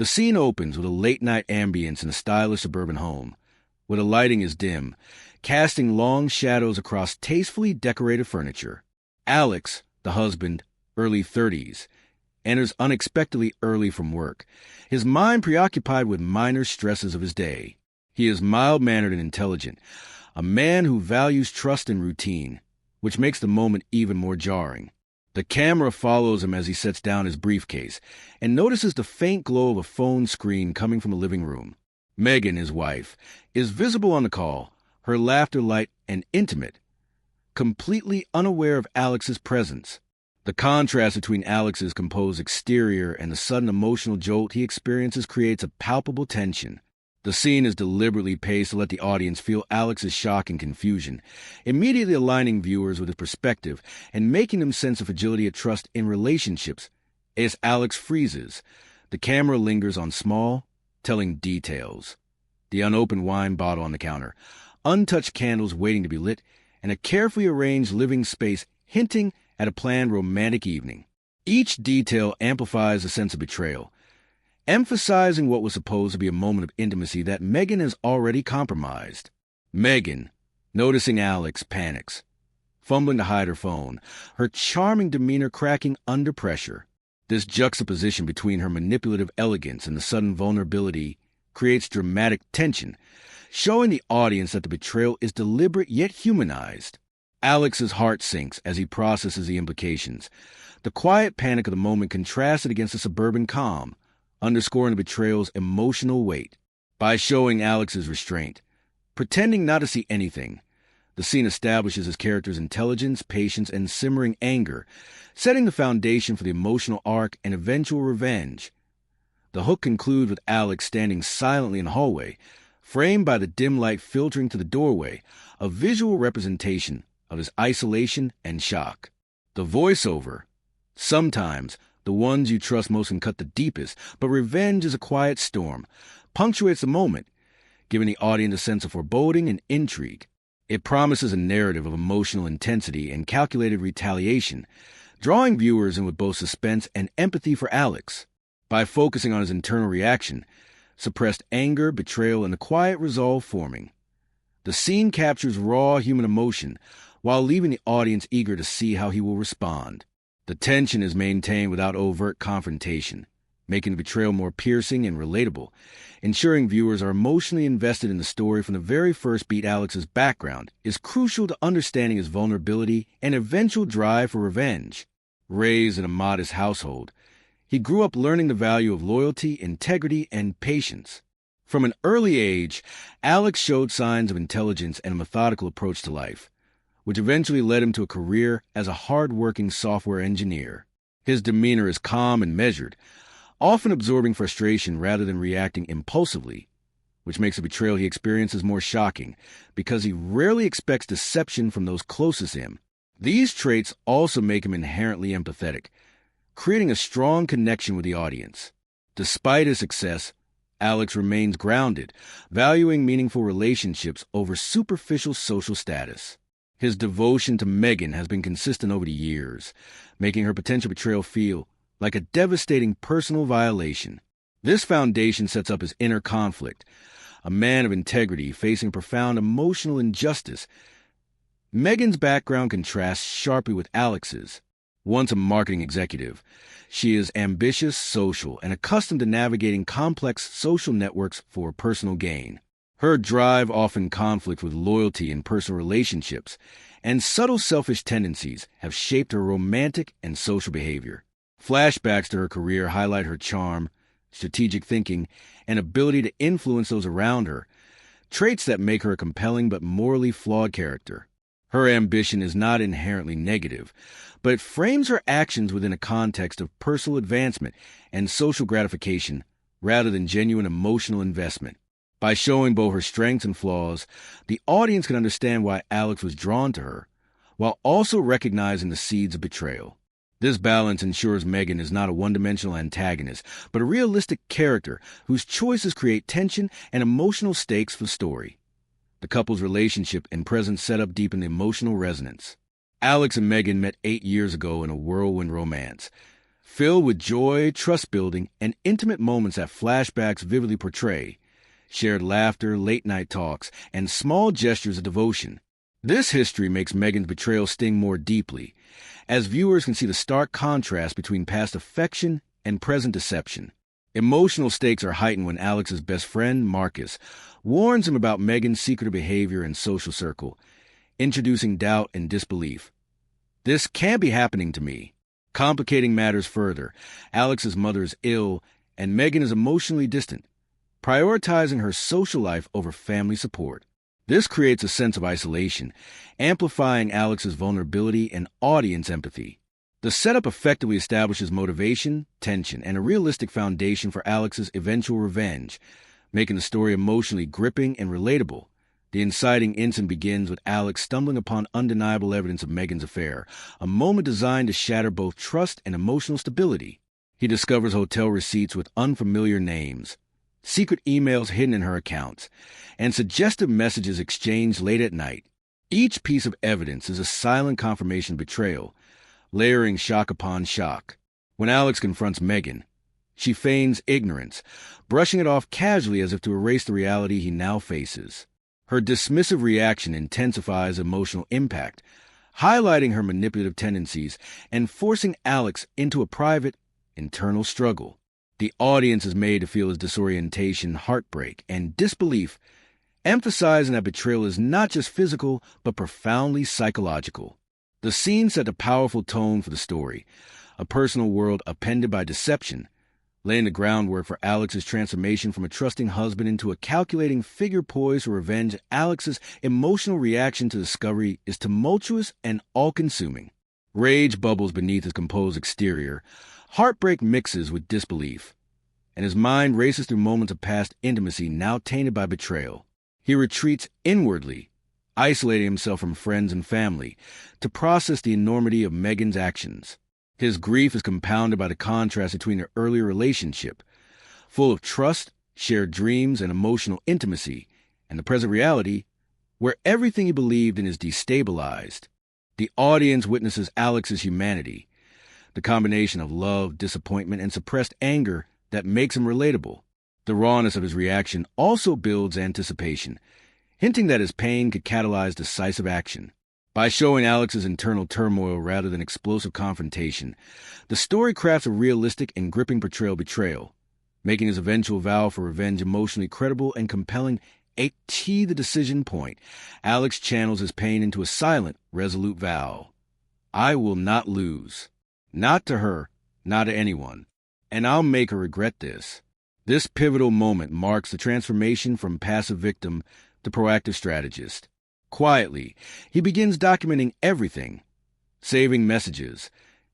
The scene opens with a late-night ambience in a stylish suburban home, where the lighting is dim, casting long shadows across tastefully decorated furniture. Alex, the husband, early 30s, enters unexpectedly early from work, his mind preoccupied with minor stresses of his day. He is mild-mannered and intelligent, a man who values trust and routine, which makes the moment even more jarring. The camera follows him as he sets down his briefcase and notices the faint glow of a phone screen coming from the living room. Megan, his wife, is visible on the call, her laughter light and intimate, completely unaware of Alex's presence. The contrast between Alex's composed exterior and the sudden emotional jolt he experiences creates a palpable tension. The scene is deliberately paced to let the audience feel Alex's shock and confusion, immediately aligning viewers with his perspective and making them sense a fragility of trust in relationships. As Alex freezes, the camera lingers on small, telling details. The unopened wine bottle on the counter, untouched candles waiting to be lit, and a carefully arranged living space hinting at a planned romantic evening. Each detail amplifies the sense of betrayal, emphasizing what was supposed to be a moment of intimacy that Megan has already compromised. Megan, noticing Alex, panics, fumbling to hide her phone, her charming demeanor cracking under pressure. This juxtaposition between her manipulative elegance and the sudden vulnerability creates dramatic tension, showing the audience that the betrayal is deliberate yet humanized. Alex's heart sinks as he processes the implications. The quiet panic of the moment contrasted against the suburban calm, underscoring the betrayal's emotional weight. By showing Alex's restraint, pretending not to see anything, the scene establishes his character's intelligence, patience, and simmering anger, setting the foundation for the emotional arc and eventual revenge. The hook concludes with Alex standing silently in the hallway, framed by the dim light filtering to the doorway, a visual representation of his isolation and shock. The voiceover, sometimes the ones you trust most can cut the deepest, but revenge is a quiet storm, punctuates the moment, giving the audience a sense of foreboding and intrigue. It promises a narrative of emotional intensity and calculated retaliation, drawing viewers in with both suspense and empathy for Alex. By focusing on his internal reaction, suppressed anger, betrayal, and the quiet resolve forming, the scene captures raw human emotion while leaving the audience eager to see how he will respond. The tension is maintained without overt confrontation, making the betrayal more piercing and relatable, ensuring viewers are emotionally invested in the story from the very first beat. Alex's background is crucial to understanding his vulnerability and eventual drive for revenge. Raised in a modest household, he grew up learning the value of loyalty, integrity, and patience. From an early age, Alex showed signs of intelligence and a methodical approach to life, which eventually led him to a career as a hard-working software engineer. His demeanor is calm and measured, often absorbing frustration rather than reacting impulsively, which makes the betrayal he experiences more shocking because he rarely expects deception from those closest to him. These traits also make him inherently empathetic, creating a strong connection with the audience. Despite his success, Alex remains grounded, valuing meaningful relationships over superficial social status. His devotion to Megan has been consistent over the years, making her potential betrayal feel like a devastating personal violation. This foundation sets up his inner conflict, a man of integrity facing profound emotional injustice. Megan's background contrasts sharply with Alex's. Once a marketing executive, she is ambitious, social, and accustomed to navigating complex social networks for personal gain. Her drive often conflicts with loyalty in personal relationships, and subtle selfish tendencies have shaped her romantic and social behavior. Flashbacks to her career highlight her charm, strategic thinking, and ability to influence those around her, traits that make her a compelling but morally flawed character. Her ambition is not inherently negative, but it frames her actions within a context of personal advancement and social gratification rather than genuine emotional investment. By showing both her strengths and flaws, the audience can understand why Alex was drawn to her, while also recognizing the seeds of betrayal. This balance ensures Megan is not a one-dimensional antagonist, but a realistic character whose choices create tension and emotional stakes for the story. The couple's relationship and present setup deepen the emotional resonance. Alex and Megan met 8 years ago in a whirlwind romance, filled with joy, trust-building, and intimate moments that flashbacks vividly portray, shared laughter, late-night talks, and small gestures of devotion. This history makes Megan's betrayal sting more deeply, as viewers can see the stark contrast between past affection and present deception. Emotional stakes are heightened when Alex's best friend, Marcus, warns him about Megan's secretive behavior and social circle, introducing doubt and disbelief. "This can't be happening to me." Complicating matters further, Alex's mother is ill, and Megan is emotionally distant, prioritizing her social life over family support. This creates a sense of isolation, amplifying Alex's vulnerability and audience empathy. The setup effectively establishes motivation, tension, and a realistic foundation for Alex's eventual revenge, making the story emotionally gripping and relatable. The inciting incident begins with Alex stumbling upon undeniable evidence of Megan's affair, a moment designed to shatter both trust and emotional stability. He discovers hotel receipts with unfamiliar names, secret emails hidden in her accounts, and suggestive messages exchanged late at night. Each piece of evidence is a silent confirmation of betrayal, layering shock upon shock. When Alex confronts Megan, she feigns ignorance, brushing it off casually as if to erase the reality he now faces. Her dismissive reaction intensifies emotional impact, highlighting her manipulative tendencies and forcing Alex into a private, internal struggle. The audience is made to feel his disorientation, heartbreak, and disbelief, emphasizing that betrayal is not just physical, but profoundly psychological. The scene set a powerful tone for the story, a personal world upended by deception, laying the groundwork for Alex's transformation from a trusting husband into a calculating figure poised for revenge. Alex's emotional reaction to discovery is tumultuous and all-consuming. Rage bubbles beneath his composed exterior, heartbreak mixes with disbelief, and his mind races through moments of past intimacy now tainted by betrayal. He retreats inwardly, isolating himself from friends and family, to process the enormity of Megan's actions. His grief is compounded by the contrast between their earlier relationship, full of trust, shared dreams, and emotional intimacy, and the present reality, where everything he believed in is destabilized. The audience witnesses Alex's humanity, the combination of love, disappointment, and suppressed anger that makes him relatable. The rawness of his reaction also builds anticipation, hinting that his pain could catalyze decisive action. By showing Alex's internal turmoil rather than explosive confrontation, the story crafts a realistic and gripping portrayal of betrayal, making his eventual vow for revenge emotionally credible and compelling. At the decision point, Alex channels his pain into a silent, resolute vow. "I will not lose. Not to her, not to anyone. And I'll make her regret this." This pivotal moment marks the transformation from passive victim to proactive strategist. Quietly, he begins documenting everything, saving messages,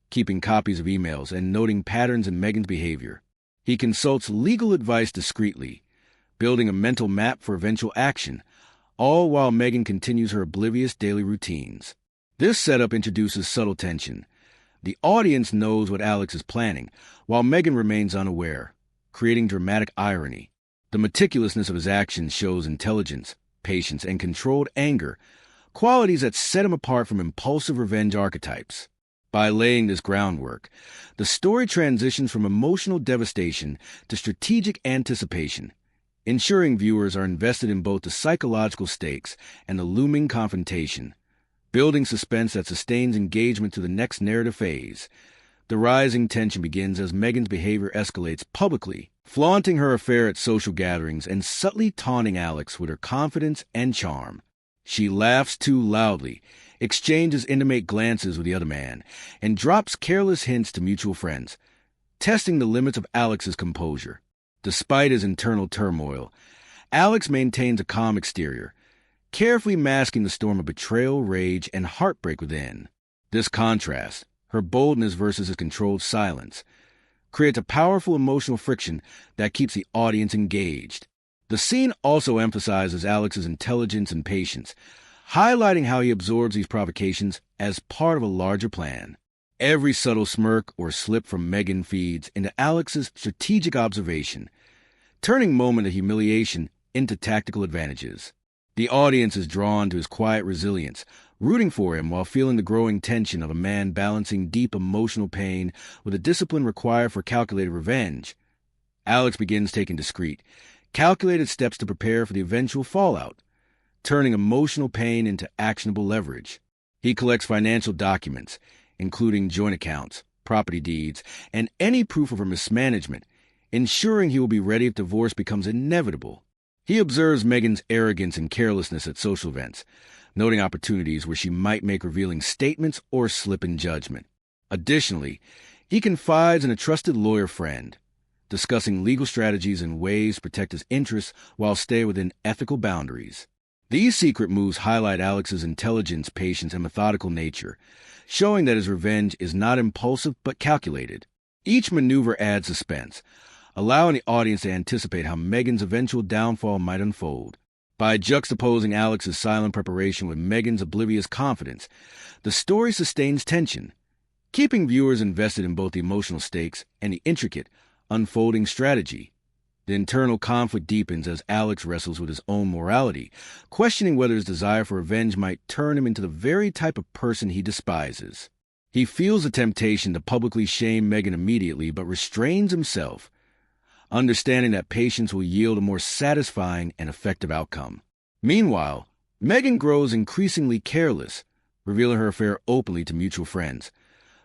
keeping copies of emails, and noting patterns in Megan's behavior. He consults legal advice discreetly, building a mental map for eventual action, all while Megan continues her oblivious daily routines. This setup introduces subtle tension. The audience knows what Alex is planning, while Megan remains unaware, creating dramatic irony. The meticulousness of his actions shows intelligence, patience, and controlled anger, qualities that set him apart from impulsive revenge archetypes. By laying this groundwork, the story transitions from emotional devastation to strategic anticipation, ensuring viewers are invested in both the psychological stakes and the looming confrontation, building suspense that sustains engagement to the next narrative phase. The rising tension begins as Megan's behavior escalates publicly, flaunting her affair at social gatherings and subtly taunting Alex with her confidence and charm. She laughs too loudly, exchanges intimate glances with the other man, and drops careless hints to mutual friends, testing the limits of Alex's composure. Despite his internal turmoil, Alex maintains a calm exterior, carefully masking the storm of betrayal, rage, and heartbreak within. This contrast, her boldness versus his controlled silence, creates a powerful emotional friction that keeps the audience engaged. The scene also emphasizes Alex's intelligence and patience, highlighting how he absorbs these provocations as part of a larger plan. Every subtle smirk or slip from Megan feeds into Alex's strategic observation, turning moment of humiliation into tactical advantages. The audience is drawn to his quiet resilience, rooting for him while feeling the growing tension of a man balancing deep emotional pain with the discipline required for calculated revenge. Alex begins taking discreet, calculated steps to prepare for the eventual fallout, turning emotional pain into actionable leverage. He collects financial documents, including joint accounts, property deeds, and any proof of her mismanagement, ensuring he will be ready if divorce becomes inevitable. He observes Megan's arrogance and carelessness at social events, noting opportunities where she might make revealing statements or slip in judgment. Additionally, he confides in a trusted lawyer friend, discussing legal strategies and ways to protect his interests while staying within ethical boundaries. These secret moves highlight Alex's intelligence, patience, and methodical nature, showing that his revenge is not impulsive but calculated. Each maneuver adds suspense, allowing the audience to anticipate how Megan's eventual downfall might unfold. By juxtaposing Alex's silent preparation with Megan's oblivious confidence, the story sustains tension, keeping viewers invested in both the emotional stakes and the intricate, unfolding strategy. The internal conflict deepens as Alex wrestles with his own morality, questioning whether his desire for revenge might turn him into the very type of person he despises. He feels the temptation to publicly shame Megan immediately, but restrains himself, understanding that patience will yield a more satisfying and effective outcome. Meanwhile, Megan grows increasingly careless, revealing her affair openly to mutual friends,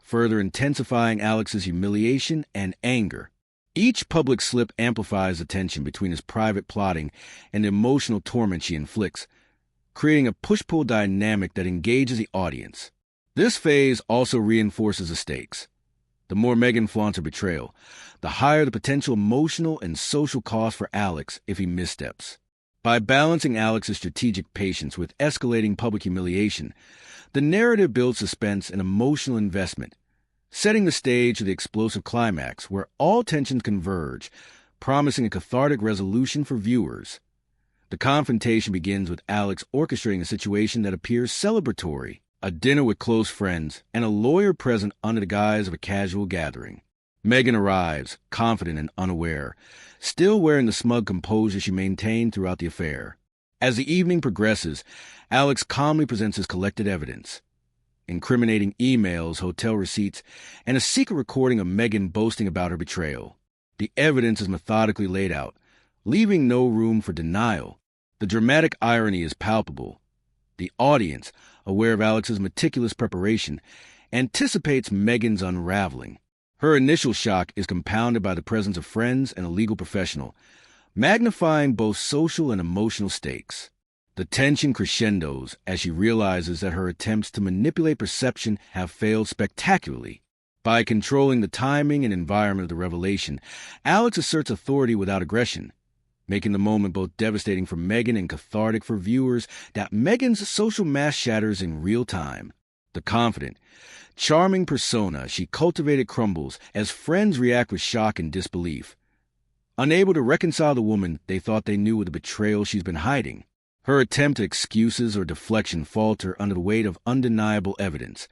further intensifying Alex's humiliation and anger. Each public slip amplifies the tension between his private plotting and the emotional torment she inflicts, creating a push-pull dynamic that engages the audience. This phase also reinforces the stakes. The more Megan flaunts her betrayal, the higher the potential emotional and social cost for Alex if he missteps. By balancing Alex's strategic patience with escalating public humiliation, the narrative builds suspense and emotional investment, setting the stage for the explosive climax where all tensions converge, promising a cathartic resolution for viewers. The confrontation begins with Alex orchestrating a situation that appears celebratory, a dinner with close friends, and a lawyer present under the guise of a casual gathering. Megan arrives, confident and unaware, still wearing the smug composure she maintained throughout the affair. As the evening progresses, Alex calmly presents his collected evidence, incriminating emails, hotel receipts, and a secret recording of Megan boasting about her betrayal. The evidence is methodically laid out, leaving no room for denial. The dramatic irony is palpable. The audience, aware of Alex's meticulous preparation, anticipates Megan's unraveling. Her initial shock is compounded by the presence of friends and a legal professional, magnifying both social and emotional stakes. The tension crescendos as she realizes that her attempts to manipulate perception have failed spectacularly. By controlling the timing and environment of the revelation, Alex asserts authority without aggression, making the moment both devastating for Megan and cathartic for viewers that Megan's social mask shatters in real time. The confident, charming persona she cultivated crumbles as friends react with shock and disbelief, unable to reconcile the woman they thought they knew with the betrayal she's been hiding. Her attempt at excuses or deflection falter under the weight of undeniable evidence,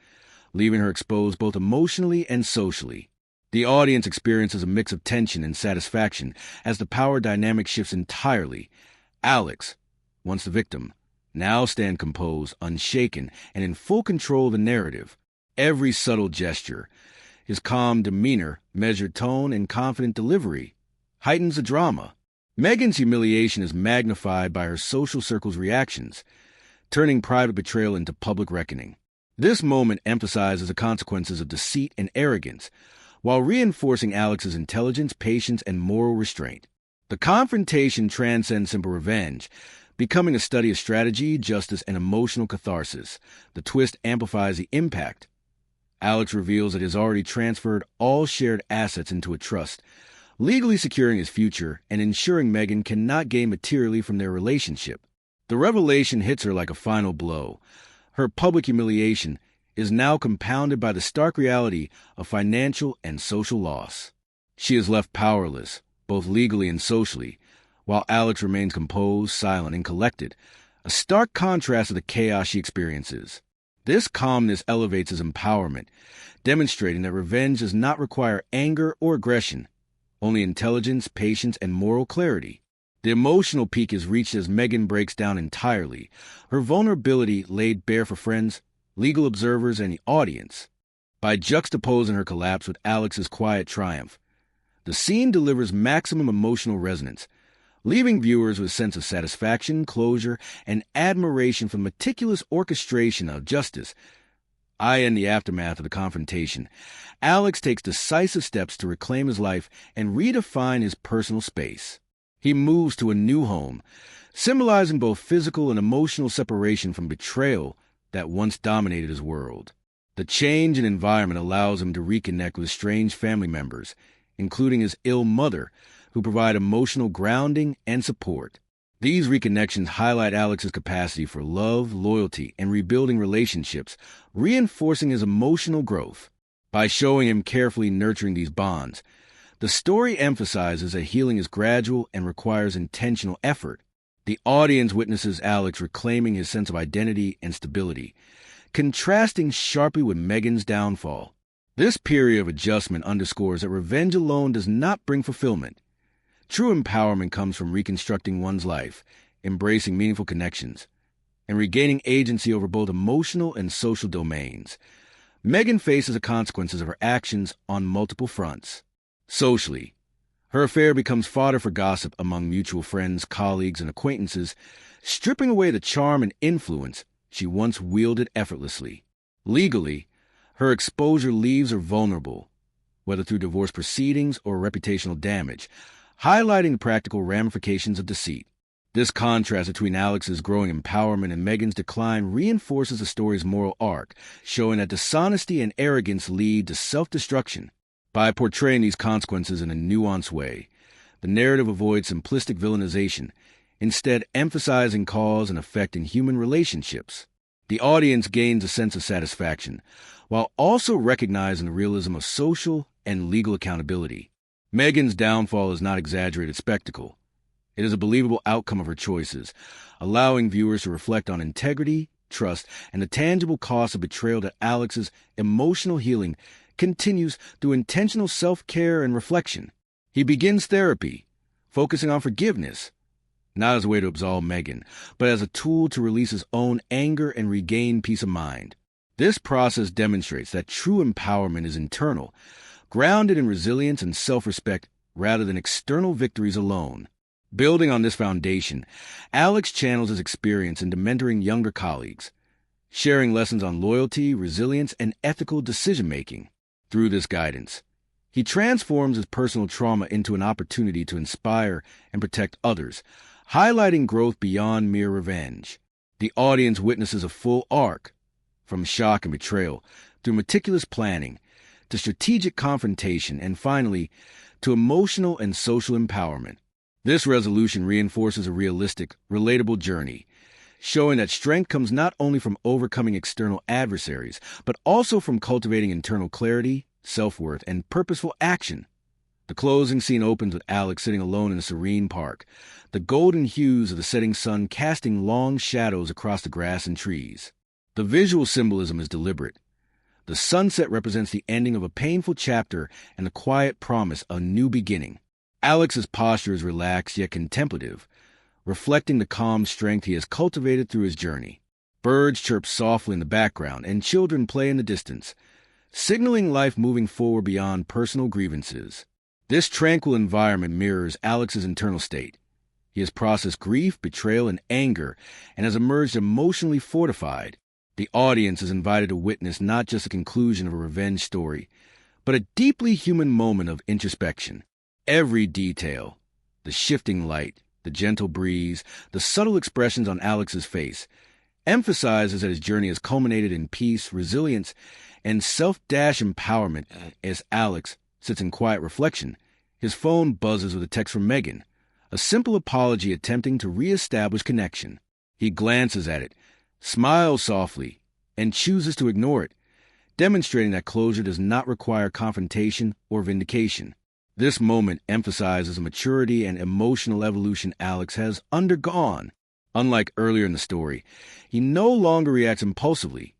leaving her exposed both emotionally and socially. The audience experiences a mix of tension and satisfaction as the power dynamic shifts entirely. Alex, once the victim, now stand composed, unshaken, and in full control of the narrative. Every subtle gesture, his calm demeanor, measured tone, and confident delivery heightens the drama. Megan's humiliation is magnified by her social circle's reactions, turning private betrayal into public reckoning. This moment emphasizes the consequences of deceit and arrogance, while reinforcing Alex's intelligence, patience, and moral restraint. The confrontation transcends simple revenge, becoming a study of strategy, justice, and emotional catharsis. The twist amplifies the impact. Alex reveals that he has already transferred all shared assets into a trust, legally securing his future and ensuring Megan cannot gain materially from their relationship. The revelation hits her like a final blow. Her public humiliation is now compounded by the stark reality of financial and social loss. She is left powerless, both legally and socially, while Alex remains composed, silent, and collected, a stark contrast to the chaos she experiences. This calmness elevates his empowerment, demonstrating that revenge does not require anger or aggression, only intelligence, patience, and moral clarity. The emotional peak is reached as Megan breaks down entirely, her vulnerability laid bare for friends, legal observers, and the audience. By juxtaposing her collapse with Alex's quiet triumph, the scene delivers maximum emotional resonance, leaving viewers with a sense of satisfaction, closure, and admiration for the meticulous orchestration of justice. In the aftermath of the confrontation, Alex takes decisive steps to reclaim his life and redefine his personal space. He moves to a new home, symbolizing both physical and emotional separation from betrayal that once dominated his world. The change in environment allows him to reconnect with estranged family members, including his ill mother, who provide emotional grounding and support. These reconnections highlight Alex's capacity for love, loyalty, and rebuilding relationships, reinforcing his emotional growth. By showing him carefully nurturing these bonds, the story emphasizes that healing is gradual and requires intentional effort. The audience witnesses Alex reclaiming his sense of identity and stability, contrasting sharply with Megan's downfall. This period of adjustment underscores that revenge alone does not bring fulfillment. True empowerment comes from reconstructing one's life, embracing meaningful connections, and regaining agency over both emotional and social domains. Megan faces the consequences of her actions on multiple fronts. Socially, her affair becomes fodder for gossip among mutual friends, colleagues, and acquaintances, stripping away the charm and influence she once wielded effortlessly. Legally, her exposure leaves her vulnerable, whether through divorce proceedings or reputational damage, highlighting the practical ramifications of deceit. This contrast between Alex's growing empowerment and Megan's decline reinforces the story's moral arc, showing that dishonesty and arrogance lead to self-destruction. By portraying these consequences in a nuanced way, the narrative avoids simplistic villainization, instead emphasizing cause and effect in human relationships. The audience gains a sense of satisfaction, while also recognizing the realism of social and legal accountability. Megan's downfall is not exaggerated spectacle. It is a believable outcome of her choices, allowing viewers to reflect on integrity, trust, and the tangible cost of betrayal. That Alex's emotional healing continues through intentional self-care and reflection. He begins therapy, focusing on forgiveness, not as a way to absolve Megan, but as a tool to release his own anger and regain peace of mind. This process demonstrates that true empowerment is internal, grounded in resilience and self-respect rather than external victories alone. Building on this foundation, Alex channels his experience into mentoring younger colleagues, sharing lessons on loyalty, resilience, and ethical decision-making. Through this guidance, he transforms his personal trauma into an opportunity to inspire and protect others, highlighting growth beyond mere revenge. The audience witnesses a full arc, from shock and betrayal, through meticulous planning, to strategic confrontation, and finally, to emotional and social empowerment. This resolution reinforces a realistic, relatable journey, showing that strength comes not only from overcoming external adversaries, but also from cultivating internal clarity, self-worth, and purposeful action. The closing scene opens with Alex sitting alone in a serene park, the golden hues of the setting sun casting long shadows across the grass and trees. The visual symbolism is deliberate. The sunset represents the ending of a painful chapter and the quiet promise of a new beginning. Alex's posture is relaxed yet contemplative, reflecting the calm strength he has cultivated through his journey. Birds chirp softly in the background, and children play in the distance, signaling life moving forward beyond personal grievances. This tranquil environment mirrors Alex's internal state. He has processed grief, betrayal, and anger, and has emerged emotionally fortified. The audience is invited to witness not just the conclusion of a revenge story, but a deeply human moment of introspection. Every detail, the shifting light, the gentle breeze, the subtle expressions on Alex's face, emphasizes that his journey has culminated in peace, resilience, and self-empowerment. As Alex sits in quiet reflection, his phone buzzes with a text from Megan, a simple apology attempting to re-establish connection. He glances at it, smiles softly, and chooses to ignore it, demonstrating that closure does not require confrontation or vindication. This moment emphasizes the maturity and emotional evolution Alex has undergone. Unlike earlier in the story, he no longer reacts impulsively.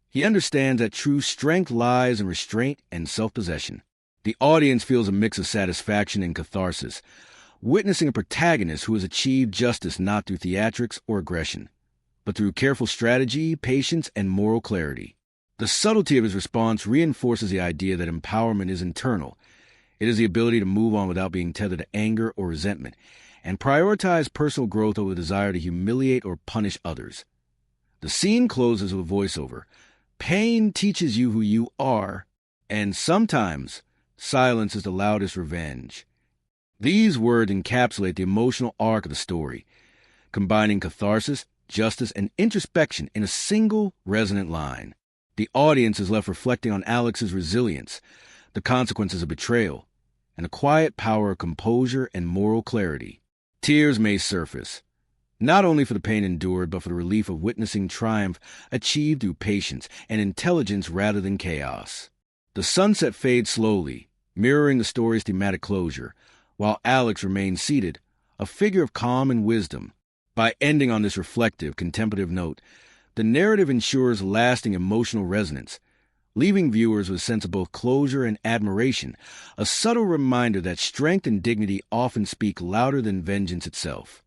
He understands that true strength lies in restraint and self-possession. The audience feels a mix of satisfaction and catharsis, witnessing a protagonist who has achieved justice not through theatrics or aggression, but through careful strategy, patience, and moral clarity. The subtlety of his response reinforces the idea that empowerment is internal. It is the ability to move on without being tethered to anger or resentment, and prioritize personal growth over the desire to humiliate or punish others. The scene closes with a voiceover. Pain teaches you who you are, and sometimes silence is the loudest revenge. These words encapsulate the emotional arc of the story, combining catharsis, justice, and introspection in a single resonant line. The audience is left reflecting on Alex's resilience, the consequences of betrayal, and the quiet power of composure and moral clarity. Tears may surface, not only for the pain endured, but for the relief of witnessing triumph achieved through patience and intelligence rather than chaos. The sunset fades slowly, mirroring the story's thematic closure, while Alex remains seated, a figure of calm and wisdom. By ending on this reflective, contemplative note, the narrative ensures lasting emotional resonance, leaving viewers with a sense of both closure and admiration, a subtle reminder that strength and dignity often speak louder than vengeance itself.